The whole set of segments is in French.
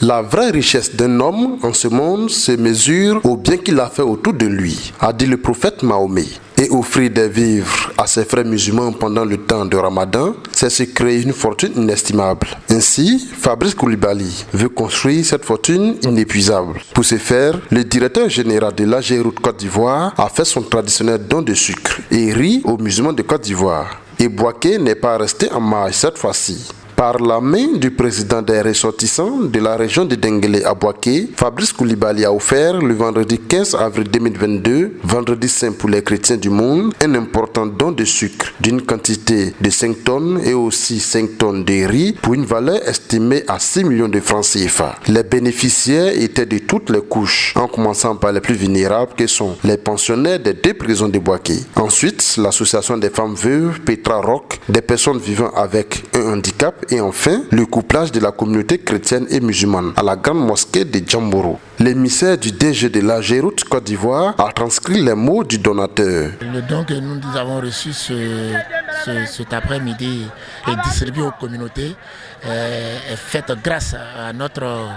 La vraie richesse d'un homme en ce monde se mesure au bien qu'il a fait autour de lui, a dit le prophète Mahomet. Et offrir des vivres à ses frères musulmans pendant le temps de Ramadan, c'est se créer une fortune inestimable. Ainsi, Fabrice Koulibaly veut construire cette fortune inépuisable. Pour ce faire, le directeur général de l'AGEROUTE Côte d'Ivoire a fait son traditionnel don de sucre et riz aux musulmans de Côte d'Ivoire. Et Bouaké n'est pas resté en marge cette fois-ci. Par la main du président des ressortissants de la région de Denguélé à Bouaké, Fabrice Koulibaly a offert le vendredi 15 avril 2022, vendredi saint pour les chrétiens du monde, un important don de sucre d'une quantité de 5 tonnes et aussi 5 tonnes de riz pour une valeur estimée à 6 millions de francs CFA. Les bénéficiaires étaient de toutes les couches, en commençant par les plus vulnérables que sont les pensionnaires des 2 prisons de Bouaké. Ensuite, l'association des femmes veuves Petra Rock, des personnes vivant avec un handicap et enfin, le couplage de la communauté chrétienne et musulmane à la grande mosquée de Djamboro. L'émissaire du DG de l'AGEROUTE Côte d'Ivoire a transcrit les mots du donateur. Le don que nous avons reçu cet après-midi et distribué aux communautés est fait grâce à notre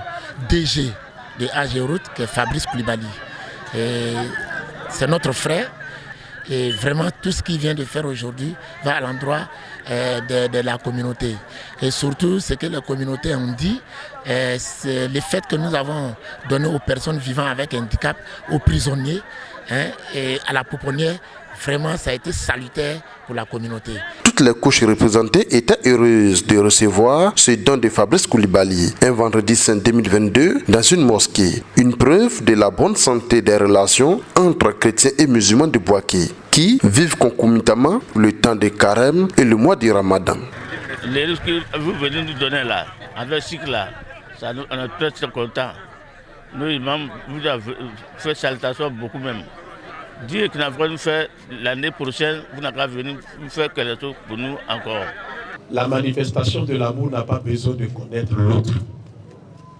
DG de l'AGEROUTE, qui est Fabrice Koulibaly. C'est notre frère. Et vraiment, tout ce qu'il vient de faire aujourd'hui va à l'endroit de la communauté. Et surtout, ce que la communauté ont dit, c'est le fait que nous avons donné aux personnes vivant avec handicap, aux prisonniers et à la pouponnière. Vraiment, ça a été salutaire pour la communauté. Toutes les couches représentées étaient heureuses de recevoir ce don de Fabrice Koulibaly, un vendredi saint 2022, dans une mosquée. Une preuve de la bonne santé des relations entre chrétiens et musulmans de Bouaké, qui vivent concomitamment le temps de carême et le mois du Ramadan. Les risques que vous venez nous donner là, avec ce cycle là, on est très contents. Nous, imams, vous avez fait salutation beaucoup même. Dire que nous avons fait l'année prochaine, vous n'avez pas venu faire quelque chose pour nous encore. La manifestation de l'amour n'a pas besoin de connaître l'autre.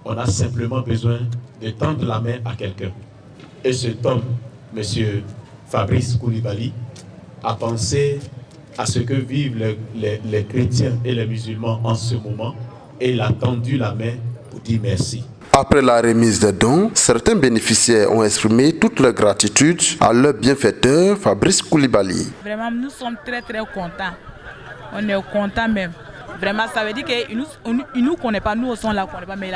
On a simplement besoin de tendre la main à quelqu'un. Et cet homme, M. Fabrice Koulibaly, a pensé à ce que vivent les chrétiens et les musulmans en ce moment et il a tendu la main pour dire merci. Après la remise des dons, certains bénéficiaires ont exprimé toute leur gratitude à leur bienfaiteur Fabrice Koulibaly. Vraiment, nous sommes très contents. On est contents même. Vraiment, ça veut dire qu'il ne nous connaît pas, nous aussi on ne la connaît pas, mais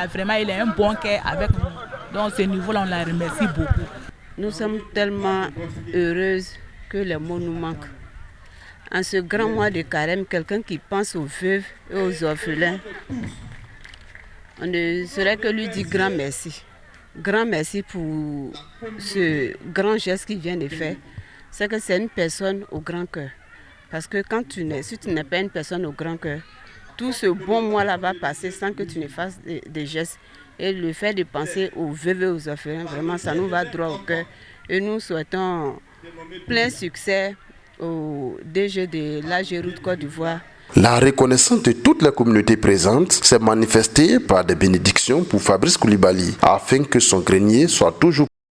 il a un bon cœur avec nous. Donc, à ce niveau-là, on la remercie beaucoup. Nous sommes tellement heureuses que les mots nous manquent. En ce grand mois de carême, quelqu'un qui pense aux veuves et aux orphelins, on ne saurait que lui dire grand merci. Grand merci pour ce grand geste qu'il vient de faire. C'est que c'est une personne au grand cœur. Parce que si tu n'es pas une personne au grand cœur, tout ce bon mois-là va passer sans que tu ne fasses des gestes. Et le fait de penser aux veuves et aux orphelins, vraiment, ça nous va droit au cœur. Et nous souhaitons plein succès au DG de l'AGEROUTE Côte d'Ivoire. La reconnaissance de toutes les communautés présentes s'est manifestée par des bénédictions pour Fabrice Koulibaly afin que son grenier soit toujours